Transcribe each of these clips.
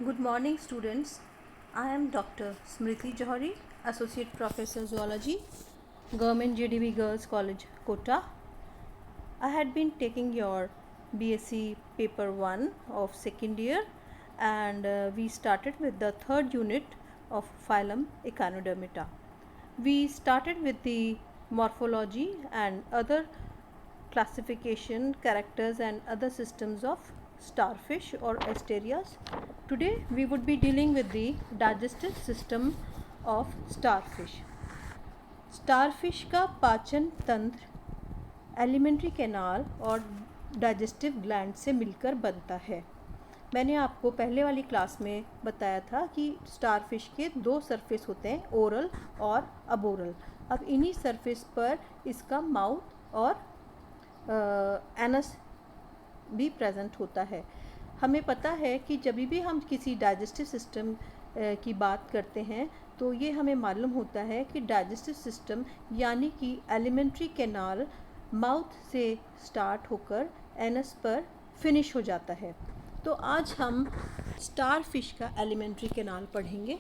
Good morning, students. I am Dr. Smriti Johari, Associate Professor Zoology, Government JDV Girls College, Kota. I had been taking your BSc Paper 1 of second year, and we started with the third unit of phylum Echinodermata. We started with the morphology and other classification, characters and other systems of starfish or asterias. Today we would be dealing with the digestive system of starfish. Starfish का पाचन तंत्र alimentary canal और digestive gland से मिलकर बनता है। मैंने आपको पहले वाली क्लास में बताया था कि स्टारफिश के दो सरफेस होते हैं, ओरल और अबोरल। अब इन्हीं सरफेस पर इसका माउथ और एनस भी प्रेजेंट होता है। हमें पता है कि जब भी हम किसी डाइजेस्टिव सिस्टम की बात करते हैं तो ये हमें मालूम होता है कि डाइजेस्टिव सिस्टम यानी कि एलिमेंट्री कैनाल माउथ से स्टार्ट होकर एनस पर फिनिश हो जाता है। तो आज हम स्टारफिश का एलिमेंट्री कैनाल पढ़ेंगे।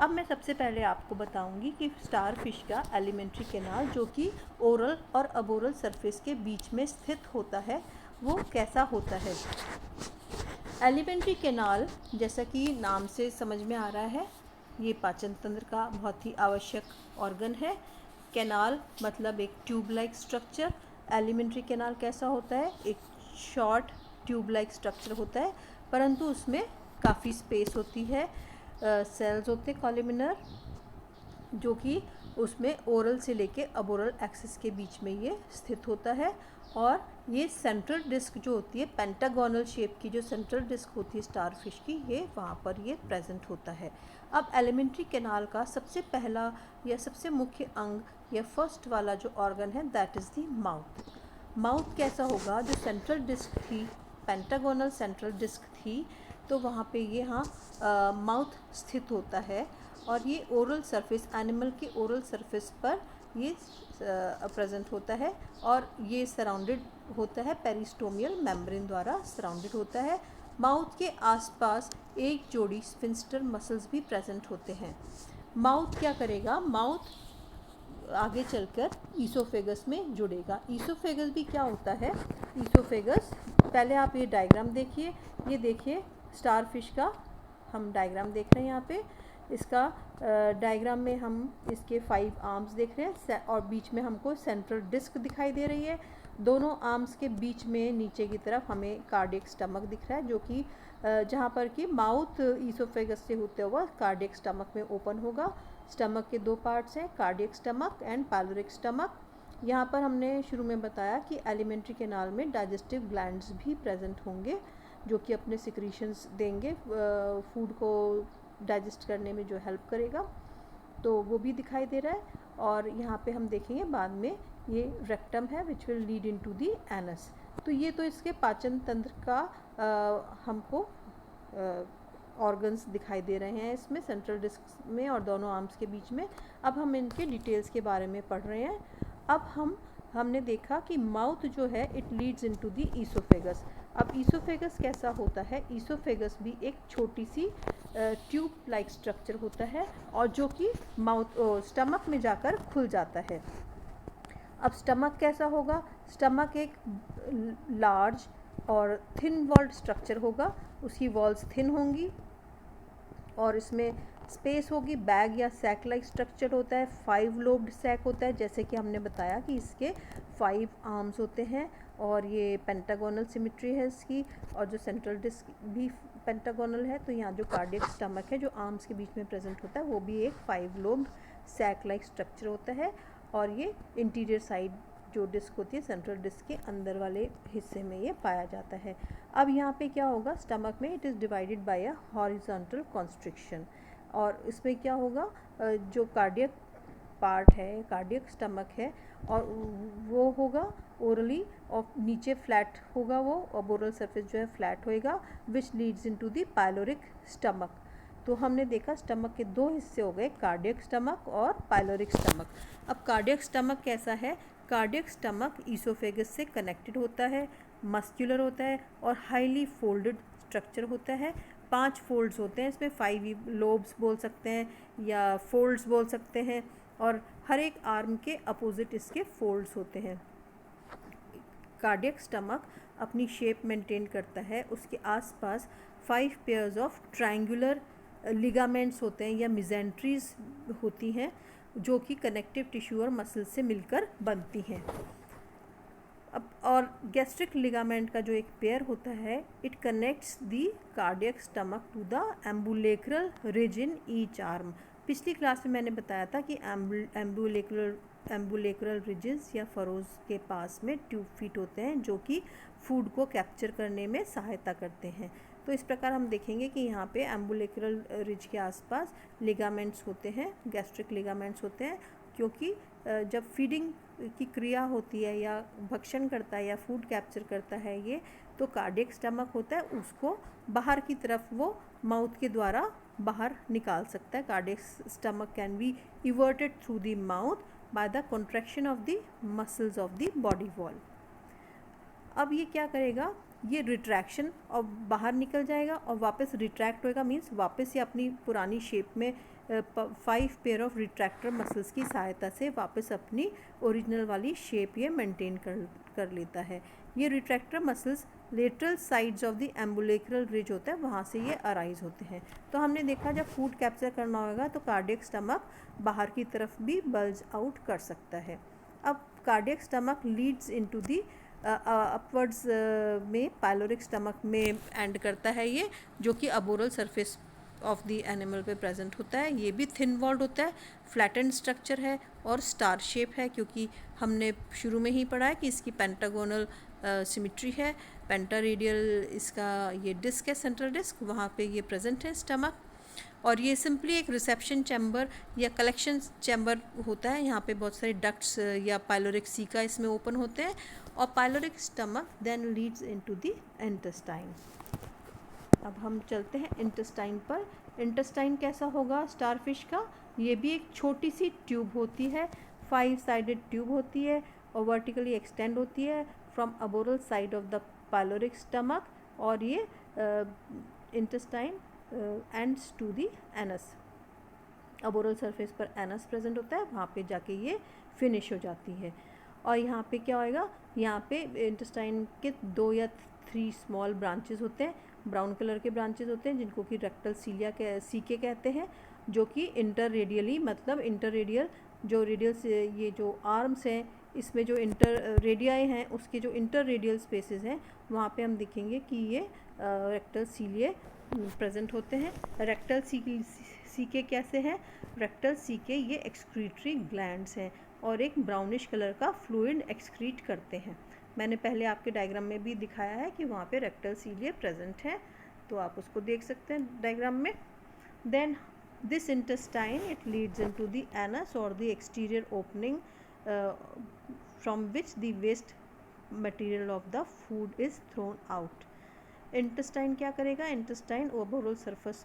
अब मैं सबसे पहले आपको बताऊंगी कि स्टारफिश का एलिमेंट्री कैनाल जो कि ओरल और अबोरल सरफेस के बीच में स्थित होता है वो कैसा होता है। एलिमेंट्री कैनाल जैसा कि नाम से समझ में आ रहा है, ये पाचन तंत्र का बहुत ही आवश्यक ऑर्गन है। कैनाल मतलब एक tube like structure. Alimentary canal कैसा होता है, एक शॉर्ट ट्यूब लाइक स्ट्रक्चर होता है, परंतु उसमें काफ़ी स्पेस होती है। सेल्स होते हैं कॉलमिनर, जो कि उसमें ओरल से लेके अबोरल एक्सिस के बीच में ये स्थित होता है। और ये सेंट्रल डिस्क जो होती है, पेंटागोनल शेप की जो सेंट्रल डिस्क होती है स्टारफिश की, ये वहाँ पर ये प्रेजेंट होता है। अब एलिमेंट्री कैनाल का सबसे पहला या सबसे मुख्य अंग या फर्स्ट वाला जो ऑर्गन है that is the mouth. Mouth कैसा होगा, जो सेंट्रल डिस्क थी, पेंटागोनल सेंट्रल डिस्क थी, तो वहाँ पे ये माउथ स्थित होता है। और ये ओरल सरफेस, एनिमल के ओरल सरफेस पर ये प्रेजेंट होता है और ये सराउंडेड होता है पेरिस्टोमियल मेम्ब्रेन द्वारा सराउंडेड होता है। माउथ के आसपास एक जोड़ी स्फिंक्टर मसल्स भी प्रेजेंट होते हैं। माउथ क्या करेगा, माउथ आगे चलकर ईसोफेगस में जुड़ेगा। ईसोफेगस भी क्या होता है, ईसोफेगस पहले आप ये डायग्राम देखिए, ये देखिए स्टारफिश का हम डायग्राम देख रहे हैं यहाँ पे। इसका डायग्राम में हम इसके 5 आर्म्स देख रहे हैं और बीच में हमको सेंट्रल डिस्क दिखाई दे रही है। दोनों आर्म्स के बीच में नीचे की तरफ हमें कार्डियक स्टमक दिख रहा है, जो कि जहाँ पर कि माउथ ईसोफेगस से होते हुआ कार्डियक स्टमक में ओपन होगा। स्टमक के 2 पार्ट्स हैं, cardiac stomach and pyloric stomach. यहाँ पर हमने शुरू में बताया कि एलिमेंट्री कैनाल में डाइजेस्टिव ग्लैंड्स भी प्रेजेंट होंगे, जो कि अपने सिक्रीशंस देंगे, फूड को डाइजेस्ट करने में जो हेल्प करेगा, तो वो भी दिखाई दे रहा है। और यहाँ पे हम देखेंगे बाद में ये रेक्टम है which will lead into the anus. तो ये तो इसके पाचन तंत्र का हमको ऑर्गन्स दिखाई दे रहे हैं इसमें सेंट्रल डिस्क में और दोनों आर्म्स के बीच में। अब हम इनके डिटेल्स के बारे में पढ़ रहे हैं। अब हमने देखा कि माउथ जो है it leads into the oesophagus. अब ईसोफेगस कैसा होता है, ईसोफेगस भी एक छोटी सी ट्यूब लाइक स्ट्रक्चर होता है और जो कि माउथ स्टमक में जाकर खुल जाता है। अब स्टमक कैसा होगा, स्टमक एक लार्ज और थिन वॉल्ड स्ट्रक्चर होगा, उसकी वॉल्स थिन होंगी और इसमें स्पेस होगी। बैग या सैक लाइक स्ट्रक्चर होता है, 5 लोब्ड सैक होता है, जैसे कि हमने बताया कि इसके 5 आर्म्स होते हैं और ये पेंटागोनल सिमेट्री है इसकी, और जो सेंट्रल डिस्क भी पेंटागोनल है। तो यहाँ जो कार्डियक स्टमक है जो आर्म्स के बीच में प्रेजेंट होता है वो भी एक 5 लोब्ड सैक लाइक स्ट्रक्चर होता है। और ये इंटीरियर साइड जो डिस्क होती है सेंट्रल डिस्क के अंदर वाले हिस्से में ये पाया जाता है। अब यहाँ पे क्या होगा, स्टमक में it is divided by a horizontal constriction, और इसमें क्या होगा, जो कार्डियक पार्ट है, कार्डियक स्टमक है, और वो होगा ओरली और नीचे फ्लैट होगा, वो ओबोरल सरफेस जो है फ्लैट होएगा, which leads into the pyloric stomach. तो हमने देखा स्टमक के 2 हिस्से हो गए, कार्डियक स्टमक और पाइलोरिक स्टमक। अब कार्डियक स्टमक कैसा है, कार्डियक स्टमक ईसोफेगस से कनेक्टेड होता है, मस्क्यूलर होता है और हाईली फोल्डेड स्ट्रक्चर होता है। 5 फोल्ड्स होते हैं, इसमें 5 लोब्स बोल सकते हैं या फोल्ड्स बोल सकते हैं, और हर एक आर्म के अपोजिट इसके फोल्ड्स होते हैं। कार्डियक स्टमक अपनी शेप मेंटेन करता है, उसके आसपास 5 पेयर्स ऑफ ट्रायंगुलर लिगामेंट्स होते हैं या मिजेंट्रीज होती हैं, जो कि कनेक्टिव टिश्यू और मसल से मिलकर बनती हैं। अब और गैस्ट्रिक लिगामेंट का जो एक पेयर होता है, it connects the cardiac stomach to the ambulacral ridge in each arm. पिछली क्लास में मैंने बताया था कि एम्बुलेक्रल रिजेस या फरोज के पास में ट्यूब फीट होते हैं, जो कि फूड को कैप्चर करने में सहायता करते हैं। तो इस प्रकार हम देखेंगे कि यहाँ पे एम्बुलेक्रल रिज के आसपास लिगामेंट्स होते हैं, गैस्ट्रिक लिगामेंट्स होते हैं, क्योंकि जब फीडिंग की क्रिया होती है या भक्षण करता है या फूड कैप्चर करता है ये, तो कार्डियक स्टमक होता है, उसको बाहर की तरफ वो माउथ के द्वारा बाहर निकाल सकता है। Cardiac stomach can be everted through the mouth by the contraction of the muscles of the body wall. अब ये क्या करेगा, ये रिट्रैक्शन और बाहर निकल जाएगा और वापस रिट्रैक्ट होएगा, मीन्स वापस ये अपनी पुरानी शेप में 5 पेयर ऑफ रिट्रैक्टर मसल्स की सहायता से वापस अपनी ओरिजिनल वाली शेप ये मेंटेन कर लेता है। ये retractor muscles lateral sides of the ambulacral ridge होता है, वहाँ से ये अराइज होते हैं। तो हमने देखा जब फूड कैप्चर करना होगा तो कार्डियक स्टमक बाहर की तरफ भी बल्ज आउट कर सकता है। अब cardiac stomach Leeds into the upwards में पाइलोरिक स्टमक में एंड करता है ये, जो कि aboral surface of the animal पे प्रेजेंट होता है। ये भी थिन वॉल्ड होता है, फ्लैटेंड स्ट्रक्चर है और स्टार शेप है, क्योंकि हमने शुरू में ही पढ़ा है कि इसकी पेंटागोनल सिमिट्री है। पेंटारेडियल इसका ये डिस्क है, सेंट्रल डिस्क, वहाँ पे ये प्रेजेंट है स्टमक। और ये सिंपली एक रिसेप्शन चैम्बर या कलेक्शन चैम्बर होता है। यहाँ पे बहुत सारे डक्ट्स या पाइलोरिक सीका इसमें ओपन होते हैं, और pyloric stomach then leads into the intestine. अब हम चलते हैं इंटेस्टाइन पर। इंटेस्टाइन कैसा होगा स्टारफिश का? ये भी एक छोटी सी ट्यूब होती है, 5 साइडेड ट्यूब होती है और वर्टिकली एक्सटेंड होती है from aboral side of the pyloric stomach, और ये intestine ends to the anus. Aboral surface पर एनस प्रेजेंट होता है, वहाँ पे जाके ये फिनिश हो जाती है। और यहाँ पे क्या होएगा, यहाँ पे इंटेस्टाइन के 2 या 3 स्मॉल ब्रांचेस होते हैं, ब्राउन कलर के ब्रांचेस होते हैं, जिनको कि रेक्टल सीके कहते हैं, जो कि इंटर रेडियली, मतलब इंटर रेडियल जो रेडियल से ये जो आर्म्स हैं, इसमें जो इंटर रेडियाई हैं, उसके जो इंटर रेडियल स्पेसेस हैं, वहाँ पे हम देखेंगे कि ये रेक्टल सीलिए प्रेजेंट होते हैं। रेक्टल सीके कैसे हैं? रेक्टल सीके ये एक्सक्रीटरी ग्लैंड्स हैं और एक ब्राउनिश कलर का फ्लूइड एक्सक्रीट करते हैं। मैंने पहले आपके डायग्राम में भी दिखाया है कि वहाँ पे रेक्टल सीलिए प्रेजेंट है, तो आप उसको देख सकते हैं डायग्राम में। Then this intestine it leads into the anus और the exterior opening from which the waste material of the food is thrown out. Intestine क्या करेगा? इंटेस्टाइन ओबोरल सरफेस,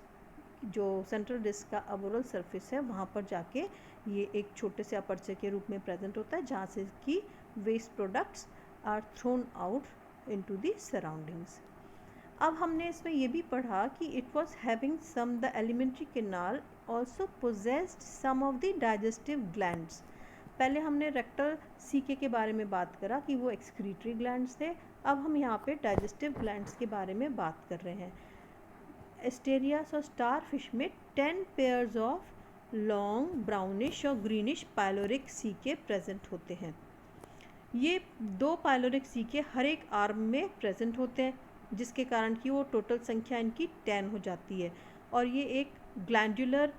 जो सेंट्रल डिस्क का अबोरल सरफेस है, वहाँ पर जाके ये एक छोटे से अपर्चर के रूप में प्रेजेंट होता है, जहाँ से कि waste products are thrown out into the surroundings. अब हमने इसमें ये भी पढ़ा कि it was having some the alimentary canal also possessed some of the digestive glands. पहले हमने रेक्टल सीके के बारे में बात करा कि वो एक्सक्रीटरी ग्लैंड्स थे, अब हम यहाँ पे डाइजेस्टिव ग्लैंड्स के बारे में बात कर रहे हैं। एस्टेरियास और स्टारफिश में 10 पेयर्स ऑफ लॉन्ग ब्राउनिश और ग्रीनिश पाइलोरिक सीके प्रेजेंट होते हैं। ये 2 पाइलोरिक सीके हर एक आर्म में प्रेजेंट होते हैं, जिसके कारण कि वो टोटल संख्या इनकी 10 हो जाती है। और ये एक ग्लैंडुलर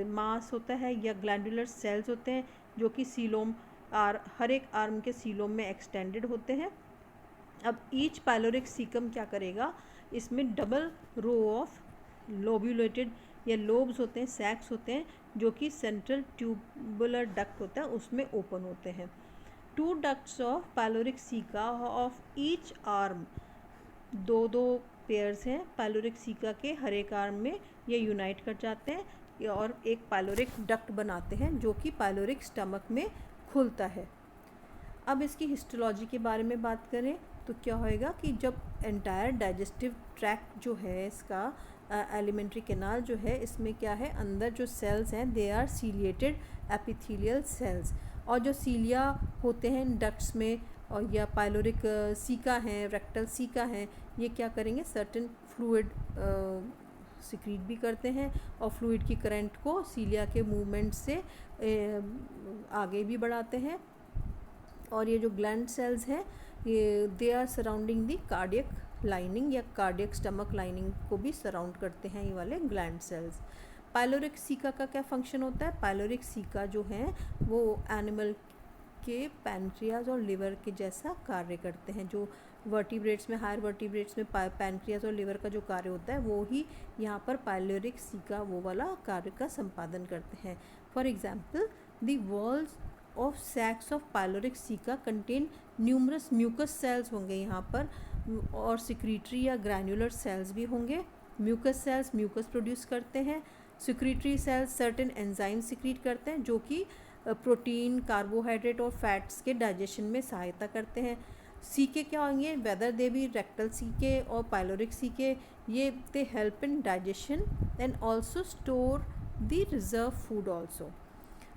मास होता है या ग्लैंडुलर सेल्स होते हैं, जो कि सीलोम हर एक आर्म के सीलोम में एक्सटेंडेड होते हैं। अब ईच पाइलोरिक सीकम क्या करेगा, इसमें डबल रो ऑफ लोब्यूलेटेड या लोब्स होते हैं, सैक्स होते हैं, जो कि सेंट्रल ट्यूबुलर डक्ट होता है उसमें ओपन होते हैं। 2 ducts of pyloric caeca of each arm, 2 pairs हैं पाइलोरिक सीका के, हर एक आर्म में ये यूनाइट कर जाते हैं और एक पाइलोरिक डक्ट बनाते हैं, जो कि पाइलोरिक स्टमक में खुलता है। अब इसकी हिस्टोलॉजी के बारे में बात करें तो क्या होएगा कि जब एंटायर डाइजेस्टिव ट्रैक्ट जो है इसका एलिमेंट्री कैनाल जो है इसमें क्या है, अंदर जो सेल्स हैं they are ciliated epithelial cells, और जो सीलिया होते हैं डक्ट्स में और या पाइलोरिक सीका हैं, रेक्टल सीका हैं, ये क्या करेंगे, सर्टेन फ्लूइड सिक्रीट भी करते हैं और फ्लूइड की करंट को सीलिया के मूवमेंट से आगे भी बढ़ाते हैं। और ये जो ग्लैंड सेल्स हैं ये they are surrounding the cardiac lining या कार्डियक स्टमक लाइनिंग को भी सराउंड करते हैं ये वाले ग्लैंड सेल्स। पाइलोरिक सीका का क्या फंक्शन होता है, पाइलोरिक सीका जो हैं वो एनिमल के पैनक्रियाज और लिवर के जैसा कार्य करते हैं। जो वर्टिब्रेट्स में, हायर वर्टिब्रेट्स में पैनक्रियाज और लिवर का जो कार्य होता है वो ही यहाँ पर पाइलोरिक सीका वो वाला कार्य का संपादन करते हैं। For example the walls of sacs of pyloric caeca contain numerous mucus cells होंगे यहाँ पर, और सिक्रीटरी या ग्रैन्युलर सेल्स भी होंगे। म्यूकस सेल्स म्यूकस प्रोड्यूस करते हैं, secretory cells certain enzyme secrete करते हैं जो कि प्रोटीन, कार्बोहाइड्रेट और फैट्स के डाइजेशन में सहायता करते हैं। सीके क्या होंगे, वेदर दे भी रेक्टल सीके और पाइलोरिक सीके, ये they help in digestion and also store the reserve food also.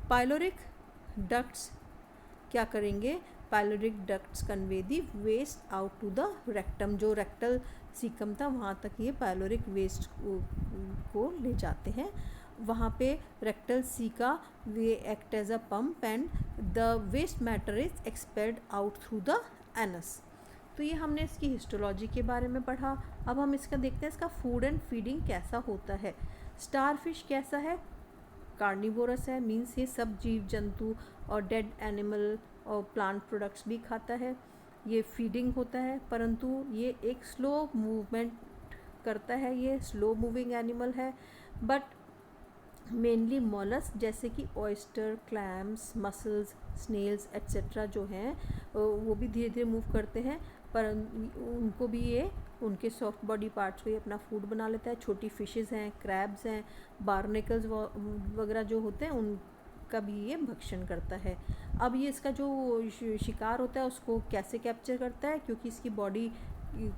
Pyloric ducts क्या करेंगे, pyloric ducts convey the waste out to the rectum, जो रेक्टल सीकम था वहाँ तक ये पाइलोरिक वेस्ट को ले जाते हैं। वहाँ पे रेक्टल सीका वे act as a pump and the waste matter is expelled out through the anus. तो ये हमने इसकी हिस्टोलॉजी के बारे में पढ़ा। अब हम इसका देखते हैं इसका फूड एंड फीडिंग कैसा होता है। स्टारफिश कैसा है, कार्निवोरस है, मीन्स ये सब जीव जंतु और डेड एनिमल और प्लांट प्रोडक्ट्स भी खाता है। ये फीडिंग होता है परंतु ये एक स्लो मूवमेंट करता है, ये स्लो मूविंग एनिमल है। बट मेनली मॉलस्क जैसे कि oyster, clams, mussels, snails etcetera जो हैं वो भी धीरे धीरे मूव करते हैं, पर उनको भी ये उनके सॉफ्ट बॉडी पार्ट्स को ये अपना फूड बना लेता है। छोटी फिशेस हैं, क्रैब्स हैं, बार्नेकल्स वगैरह जो होते हैं उनका भी ये भक्षण करता है। अब ये इसका जो शिकार होता है उसको कैसे कैप्चर करता है, क्योंकि इसकी बॉडी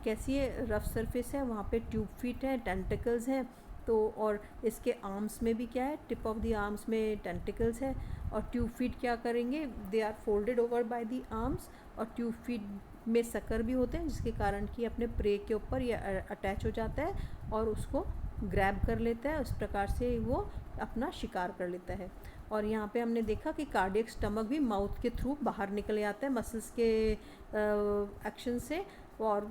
कैसी है, रफ सरफेस है, वहाँ पे ट्यूब फीट हैं, टेंटिकल्स हैं, तो और इसके आर्म्स में भी क्या है, टिप ऑफ द आर्म्स में टेंटिकल्स है। और ट्यूब फीट क्या करेंगे, they are folded over by the arms, और ट्यूब फीट में सकर भी होते हैं जिसके कारण कि अपने प्रे के ऊपर ये अटैच हो जाता है और उसको ग्रैब कर लेता है, उस प्रकार से वो अपना शिकार कर लेता है। और यहाँ पे हमने देखा कि कार्डियक स्टमक भी माउथ के थ्रू बाहर निकल आता है मसल्स के एक्शन से, और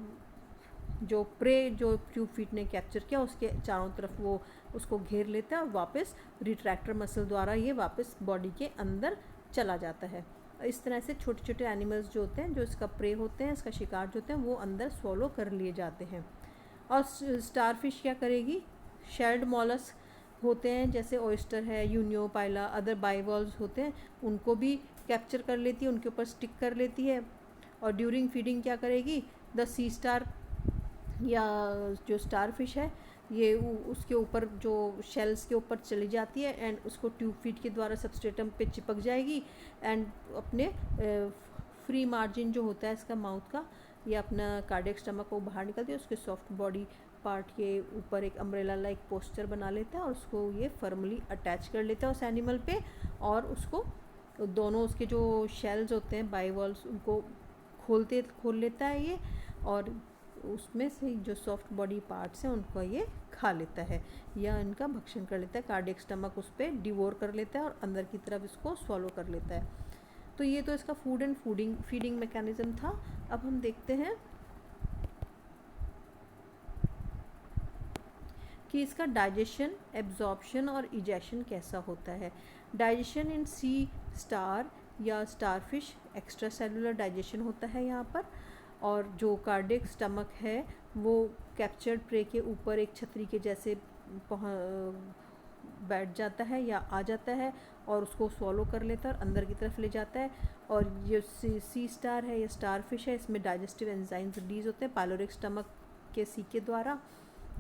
जो प्रे जो ट्यूब फीट ने कैप्चर किया उसके चारों तरफ वो उसको घेर लेता है और वापस रिट्रैक्टर मसल द्वारा ये वापस बॉडी के अंदर चला जाता है। इस तरह से छोटे छोटे एनिमल्स जो होते हैं, जो इसका प्रे होते हैं, इसका शिकार जो होते हैं, वो अंदर स्वॉलो कर लिए जाते हैं। और स्टारफिश क्या करेगी, शेल्ड मॉलस्क होते हैं जैसे ऑयस्टर है, यूनियो, पाइला, अदर बाइवॉल्व्स होते हैं, उनको भी कैप्चर कर लेती है, उनके ऊपर स्टिक कर लेती है। और ड्यूरिंग फीडिंग क्या करेगी, द सी स्टार या जो स्टारफिश है ये उसके ऊपर जो शेल्स के ऊपर चली जाती है एंड उसको ट्यूब फीट के द्वारा सबस्ट्रेटम पे चिपक जाएगी एंड अपने फ्री मार्जिन जो होता है इसका माउथ का या अपना कार्डियक स्टमक को बाहर निकलती है, उसके सॉफ्ट बॉडी पार्ट के ऊपर एक अम्ब्रेला लाइक पोस्चर बना लेता है और उसको ये फर्मली अटैच कर लेता है उस एनिमल पे, और उसको दोनों उसके जो शेल्स होते हैं बाइवॉल्व्स उनको खोल लेता है ये, और उसमें से जो सॉफ्ट बॉडी पार्ट्स हैं उनको ये खा लेता है या इनका भक्षण कर लेता है। कार्डियक स्टमक उस पर डिवोर कर लेता है और अंदर की तरफ इसको स्वॉलो कर लेता है। तो ये तो इसका फूड एंड फीडिंग मैकेनिज्म था। अब हम देखते हैं कि इसका डाइजेशन, एब्जॉर्प्शन और इजेक्शन कैसा होता है। डाइजेशन इन सी स्टार या स्टारफिश एक्स्ट्रा सेलुलर डाइजेशन होता है यहाँ पर, और जो कार्डियक स्टमक है वो कैप्चर्ड प्रे के ऊपर एक छतरी के जैसे बैठ जाता है या आ जाता है और उसको स्वॉलो कर लेता है और अंदर की तरफ ले जाता है। और ये सी स्टार है या स्टारफिश है, इसमें डाइजेस्टिव एंजाइम्स रिलीज होते हैं पाइलोरिक स्टमक के सीके द्वारा,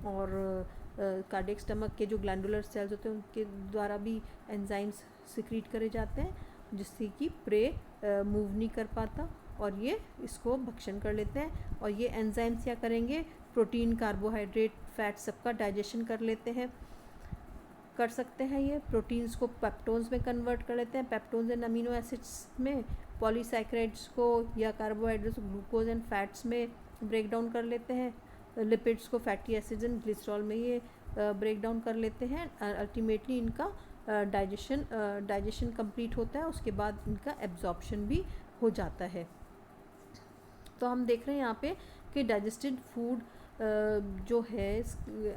और कार्डियक स्टमक के जो ग्लैंडुलर सेल्स होते हैं उनके द्वारा भी एंजाइम्स सिक्रीट करे जाते हैं जिससे कि प्रे मूव नहीं कर पाता और ये इसको भक्षण कर लेते हैं। और ये एंजाइम्स क्या करेंगे, प्रोटीन, कार्बोहाइड्रेट, फैट सबका डाइजेशन कर सकते हैं। ये प्रोटीन्स को पेप्टोन्स में कन्वर्ट कर लेते हैं, पेप्टोन्स एंड अमीनो एसिड्स में, पॉलीसैकेराइड्स को या कार्बोहाइड्रेट्स ग्लूकोज एंड फैट्स में ब्रेक डाउन कर लेते हैं, लिपिड्स को फैटी एसिड्स एंड ग्लिसरॉल में ये ब्रेक डाउन कर लेते हैं। अल्टीमेटली इनका डाइजेशन कंप्लीट होता है, उसके बाद इनका एब्जॉर्प्शन भी हो जाता है। तो हम देख रहे हैं यहाँ पे कि डाइजेस्टेड फूड जो है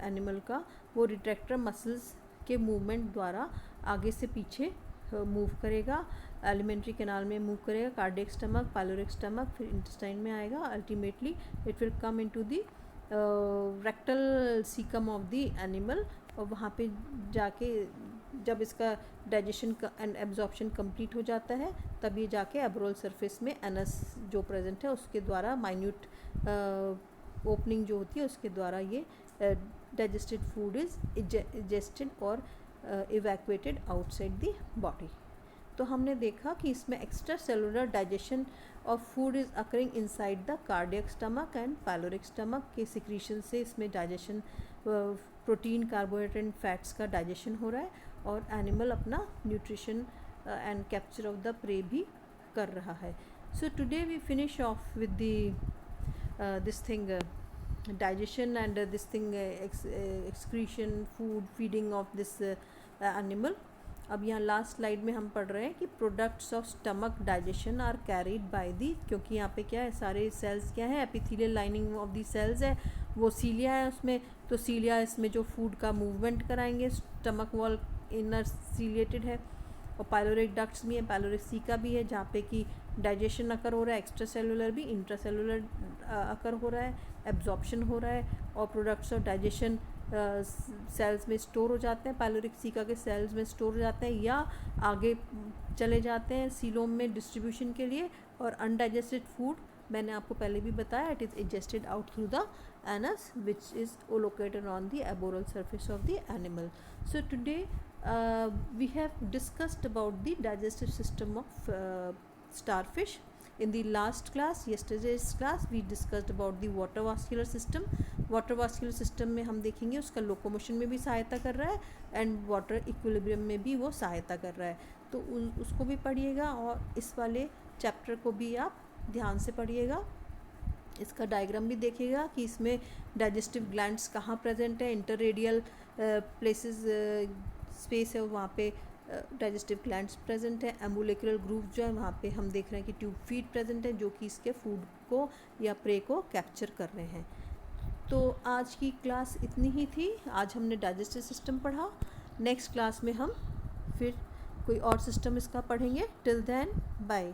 एनिमल का, वो रिट्रैक्टर मसल्स के मूवमेंट द्वारा आगे से पीछे मूव करेगा, एलिमेंट्री कैनाल में मूव करेगा, कार्डियक स्टमक, पाइलोरिक स्टमक, फिर इंटेस्टाइन में आएगा। Ultimately it will come into the rectal caecum of the animal, और वहाँ पे जाके जब इसका डाइजेशन का एंड एब्जॉर्प्शन कंप्लीट हो जाता है, तब ये जाके एब्रोल सरफेस में एनस जो प्रेजेंट है उसके द्वारा माइन्यूट ओपनिंग जो होती है उसके द्वारा ये डाइजेस्टेड फूड इज इजेस्टेड और इवैक्यूएटेड आउटसाइड द बॉडी। तो हमने देखा कि इसमें extra cellular digestion of food is occurring inside the cardiac stomach and pyloric stomach के सिक्रीशन से इसमें digestion, protein, carbohydrate and fats का डाइजेशन हो रहा है, और एनिमल अपना nutrition and capture of the prey भी कर रहा है। So today we finish off with the this thing digestion and this thing excretion, food, feeding of this animal. अब यहाँ लास्ट स्लाइड में हम पढ़ रहे हैं कि products of stomach digestion are carried by the, क्योंकि यहाँ पे क्या है, सारे सेल्स क्या है, epithelial lining of the cells है, वो सीलिया है उसमें, तो सीलिया इसमें जो फूड का मूवमेंट कराएंगे, स्टमक वॉल इनर सीलिएटेड है, और पाइलोरिक डक्ट्स भी है, पाइलोरिक सीका भी है जहाँ पे कि डाइजेशन अकर हो रहा है, एक्स्ट्रा सेलुलर भी, इंट्रा सेलुलर अकर हो रहा है, एब्जॉर्प्शन हो रहा है, और प्रोडक्ट्स ऑफ डाइजेशन सेल्स में स्टोर हो जाते हैं, पाइलोरिक सीका के सेल्स में स्टोर हो जाते हैं या आगे चले जाते हैं सीलोम में डिस्ट्रीब्यूशन के लिए। और अनडाइजेस्टेड फूड मैंने आपको पहले भी बताया, it is egested out through the anus which is located on the aboral surface of the animal. So today we have discussed about the digestive system of starfish. In the last class, yesterday's class, we discussed about the water vascular system. Water vascular system में हम देखेंगे उसका locomotion में भी सहायता कर रहा है एंड वाटर इक्विलिब्रियम में भी वो सहायता कर रहा है, तो उसको भी पढ़िएगा, और इस वाले चैप्टर को भी आप ध्यान से पढ़िएगा। इसका डायग्राम भी देखिएगा कि इसमें डाइजेस्टिव ग्लैंड्स कहाँ प्रेजेंट है, इंटररेडियल प्लेसेस स्पेस है वहाँ पे डाइजेस्टिव ग्लैंड्स प्रेजेंट है, एम्बुलिकुलर ग्रूव जो है वहाँ पे हम देख रहे हैं कि ट्यूब फीड प्रेजेंट है जो कि इसके फूड को या प्रे को कैप्चर कर रहे हैं। तो आज की क्लास इतनी ही थी, आज हमने डाइजेस्टिव सिस्टम पढ़ा। नेक्स्ट क्लास में हम फिर कोई और सिस्टम इसका पढ़ेंगे। Till then bye.